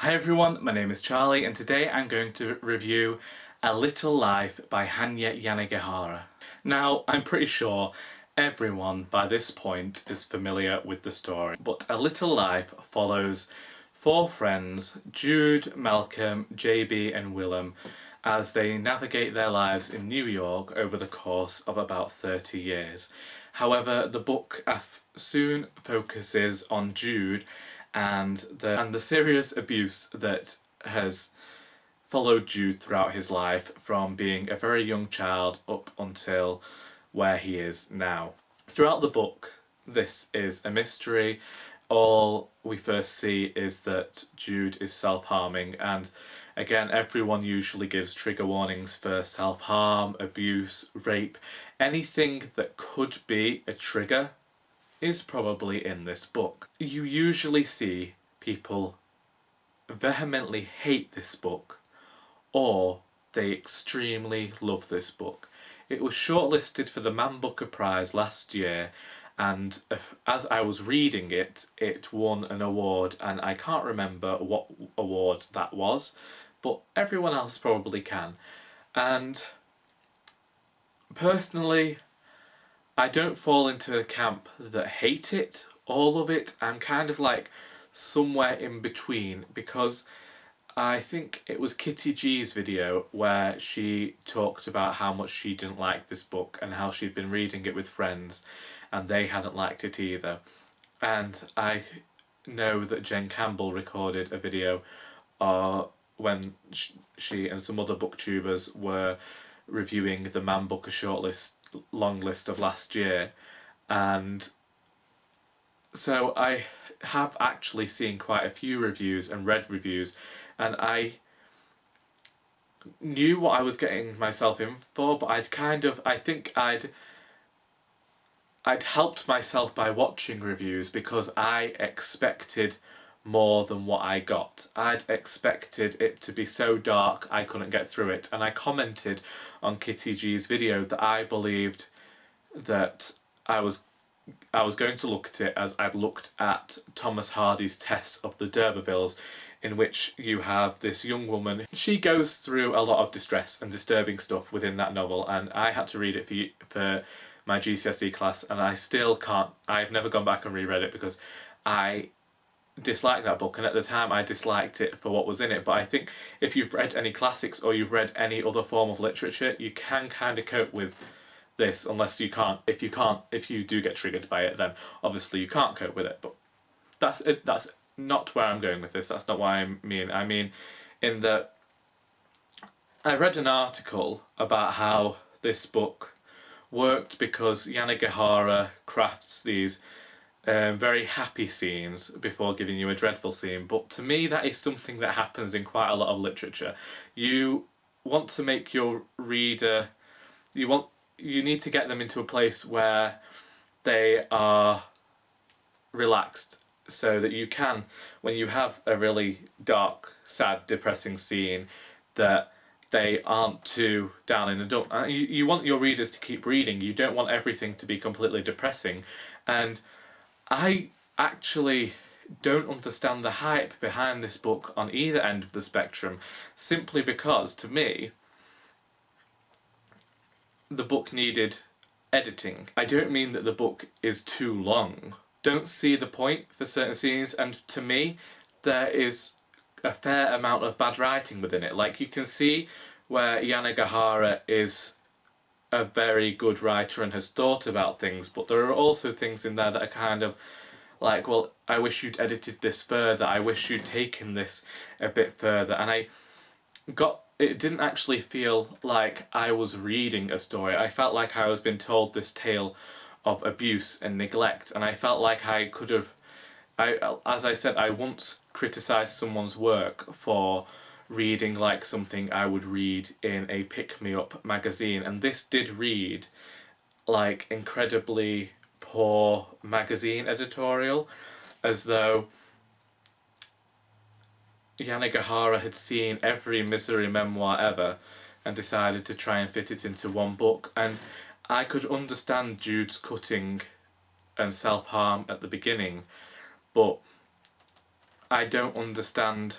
Hi everyone, my name is Charlie and today I'm going to review A Little Life by Hanya Yanagihara. Now, I'm pretty sure everyone by this point is familiar with the story, but A Little Life follows four friends, Jude, Malcolm, JB and Willem, as they navigate their lives in New York over the course of about 30 years. However, the book soon focuses on Jude and the serious abuse that has followed Jude throughout his life from being a very young child up until where he is now. Throughout the book, this is a mystery. All we first see is that Jude is self-harming, and again, everyone usually gives trigger warnings for self-harm, abuse, rape. Anything that could be a trigger is probably in this book. You usually see people vehemently hate this book or they extremely love this book. It was shortlisted for the Man Booker Prize last year, and as I was reading it, it won an award, and I can't remember what award that was, but everyone else probably can. And personally, I don't fall into the camp that hate it or love it. I'm kind of like somewhere in between, because I think it was Kitty G's video where she talked about how much she didn't like this book and how she'd been reading it with friends and they hadn't liked it either. And I know that Jen Campbell recorded a video when she and some other booktubers were reviewing the Man Booker shortlist long list of last year, and so I have actually seen quite a few reviews and read reviews, and I knew what I was getting myself in for, but I think I'd helped myself by watching reviews because I expected more than what I got. I'd expected it to be so dark I couldn't get through it, and I commented on Kitty G's video that I believed that I was going to look at it as I'd looked at Thomas Hardy's Tess of the D'Urbervilles, in which you have this young woman. She goes through a lot of distress and disturbing stuff within that novel, and I had to read it for my GCSE class, and I still can't. I've never gone back and reread it because I disliked that book, and at the time I disliked it for what was in it. But I think if you've read any classics or you've read any other form of literature, you can kind of cope with this, unless you can't. If you do get triggered by it, then obviously you can't cope with it. But that's it. That's not where I'm going with this. That's not what I mean. I mean, in that I read an article about how this book worked because Yanagihara crafts these very happy scenes before giving you a dreadful scene. But to me, that is something that happens in quite a lot of literature. You want to make your reader, you need to get them into a place where they are relaxed, so that you can, when you have a really dark, sad, depressing scene, that they aren't too down in the dump. You want your readers to keep reading. You don't want everything to be completely depressing. And I actually don't understand the hype behind this book on either end of the spectrum, simply because, to me, the book needed editing. I don't mean that the book is too long. Don't see the point for certain scenes, and to me, there is a fair amount of bad writing within it. Like, you can see where Yanagihara is a very good writer and has thought about things, but there are also things in there that are kind of like, well, I wish you'd edited this further, I wish you'd taken this a bit further, and it didn't actually feel like I was reading a story. I felt like I was being told this tale of abuse and neglect, and I felt like I could have, as I said, I once criticised someone's work for reading like something I would read in a pick-me-up magazine, and this did read like incredibly poor magazine editorial, as though Yanagihara had seen every misery memoir ever and decided to try and fit it into one book. And I could understand Jude's cutting and self-harm at the beginning, but I don't understand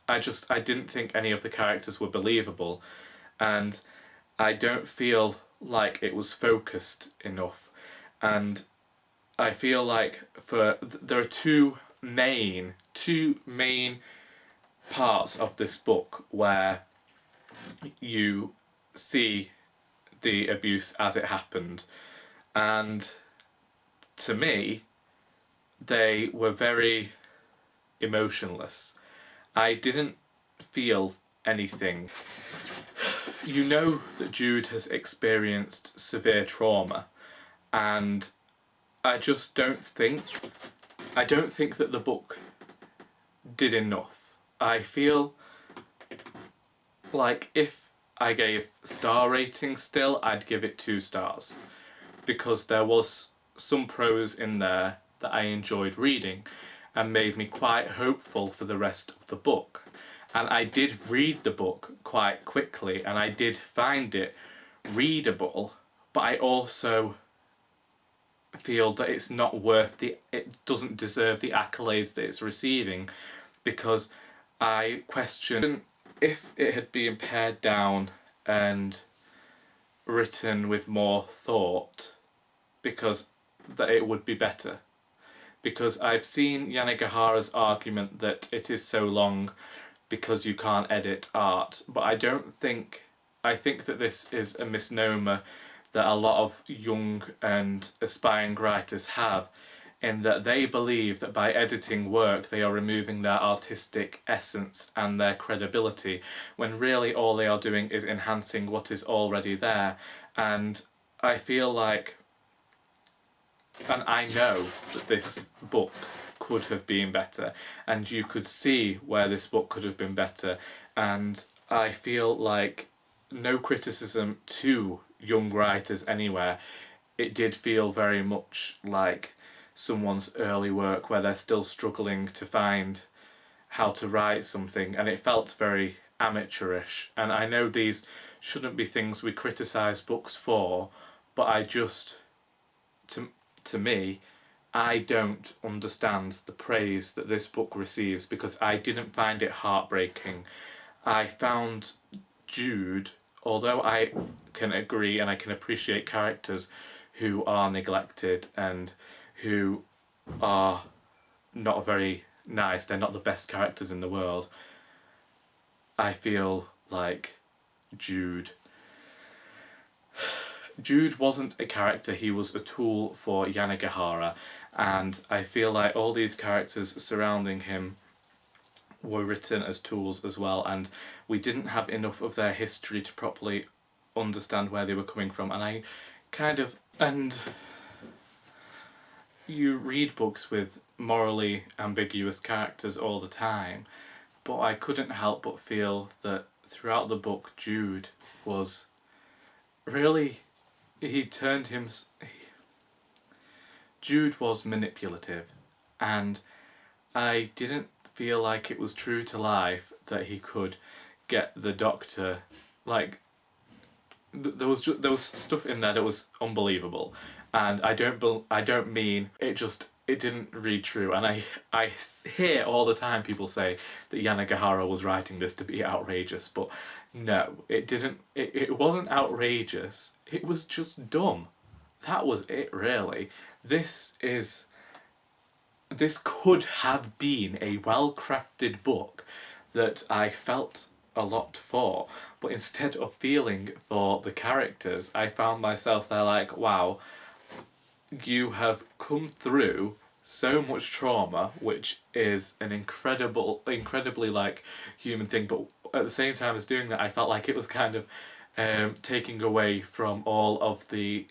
I didn't think any of the characters were believable, and I don't feel like it was focused enough. And I feel like there are two main parts of this book where you see the abuse as it happened, and to me they were very emotionless. I didn't feel anything. You know that Jude has experienced severe trauma, and I just I don't think that the book did enough. I feel like if I gave star rating still, I'd give it 2 stars, because there was some prose in there that I enjoyed reading and made me quite hopeful for the rest of the book. And I did read the book quite quickly, and I did find it readable, but I also feel that it's not worth it doesn't deserve the accolades that it's receiving, because I question if it had been pared down and written with more thought, because that it would be better. Because I've seen Yanagihara's argument that it is so long because you can't edit art, but I think that this is a misnomer that a lot of young and aspiring writers have, in that they believe that by editing work they are removing their artistic essence and their credibility, when really all they are doing is enhancing what is already there. And I feel like, and I know that this book could have been better, and you could see where this book could have been better, and I feel like, no criticism to young writers anywhere, it did feel very much like someone's early work where they're still struggling to find how to write something, and it felt very amateurish. And I know these shouldn't be things we criticise books for, but I just, to me, I don't understand the praise that this book receives, because I didn't find it heartbreaking. I found Jude, although I can agree and I can appreciate characters who are neglected and who are not very nice, they're not the best characters in the world, I feel like Jude wasn't a character, he was a tool for Yanagihara, and I feel like all these characters surrounding him were written as tools as well, and we didn't have enough of their history to properly understand where they were coming from. And you read books with morally ambiguous characters all the time, but I couldn't help but feel that throughout the book Jude was really, Jude was manipulative, and I didn't feel like it was true to life that he could get the Doctor, like, there was stuff in there that was unbelievable, and I don't mean it, just it didn't read true. And I hear all the time people say that Yanagihara was writing this to be outrageous, but no, it didn't. It wasn't outrageous. It was just dumb. That was it, really. This could have been a well-crafted book that I felt a lot for, but instead of feeling for the characters, I found myself there like, wow, you have come through so much trauma, which is an incredibly like human thing, but at the same time as doing that, I felt like it was kind of taking away from all of the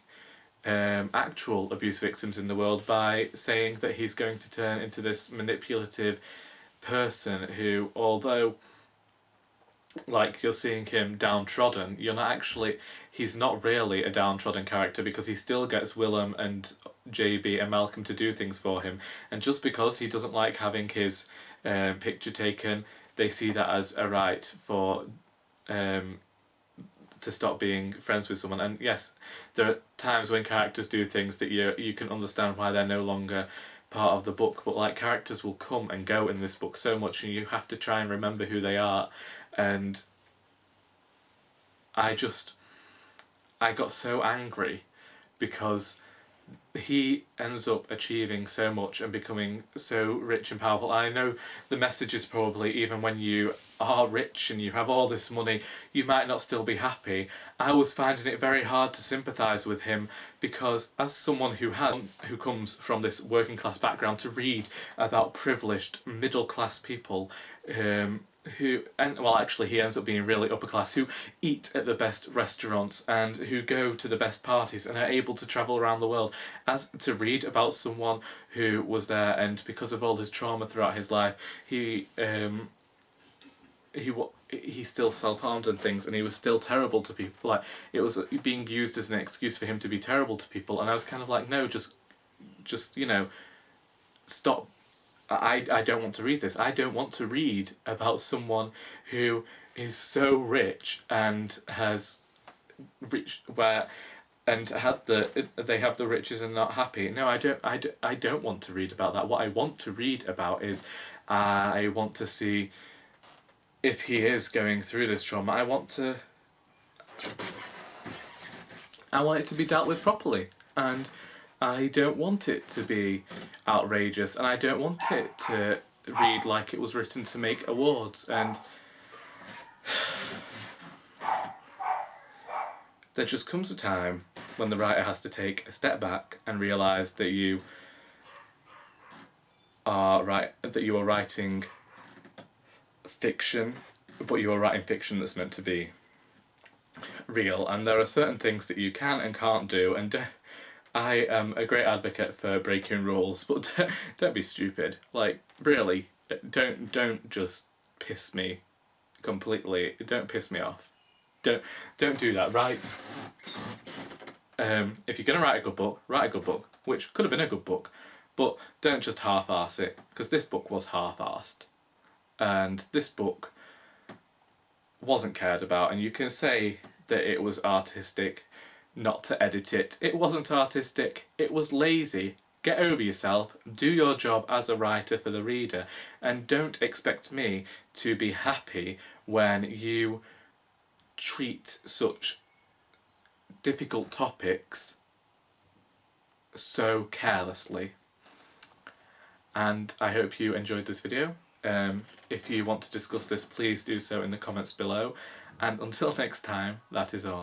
actual abuse victims in the world by saying that he's going to turn into this manipulative person who, although like you're seeing him downtrodden, he's not really a downtrodden character, because he still gets Willem and JB and Malcolm to do things for him, and just because he doesn't like having his picture taken, they see that as a right for to stop being friends with someone. And yes, there are times when characters do things that you can understand why they're no longer part of the book, but like characters will come and go in this book so much and you have to try and remember who they are. And I got so angry because he ends up achieving so much and becoming so rich and powerful. I know the message is probably, even when you are rich and you have all this money, you might not still be happy. I was finding it very hard to sympathise with him, because as someone who comes from this working class background, to read about privileged middle class people he ends up being really upper class, who eat at the best restaurants and who go to the best parties and are able to travel around the world, as to read about someone who was there and because of all his trauma throughout his life, he still self-harmed and things, and he was still terrible to people. Like, it was being used as an excuse for him to be terrible to people, and I was kind of like, no, just stop. I don't want to read this. I don't want to read about someone who is so rich and has reached where and they have the riches and not happy. No, I don't want to read about that. What I want to read about is, I want to see if he is going through this trauma. I want it to be dealt with properly, and I don't want it to be outrageous, and I don't want it to read like it was written to make awards. And there just comes a time when the writer has to take a step back and realise that you are writing fiction, but you are writing fiction that's meant to be real, and there are certain things that you can and can't do, and I am a great advocate for breaking rules, but don't be stupid. Like, really, don't just piss me completely. Don't piss me off. Don't do that. Right? If you're gonna write a good book, which could have been a good book, but don't just half-arse it, because this book was half-arsed, and this book wasn't cared about. And you can say that it was artistic not to edit it. It wasn't artistic, it was lazy. Get over yourself, do your job as a writer for the reader, and don't expect me to be happy when you treat such difficult topics so carelessly. And I hope you enjoyed this video. If you want to discuss this, please do so in the comments below. And until next time, that is all.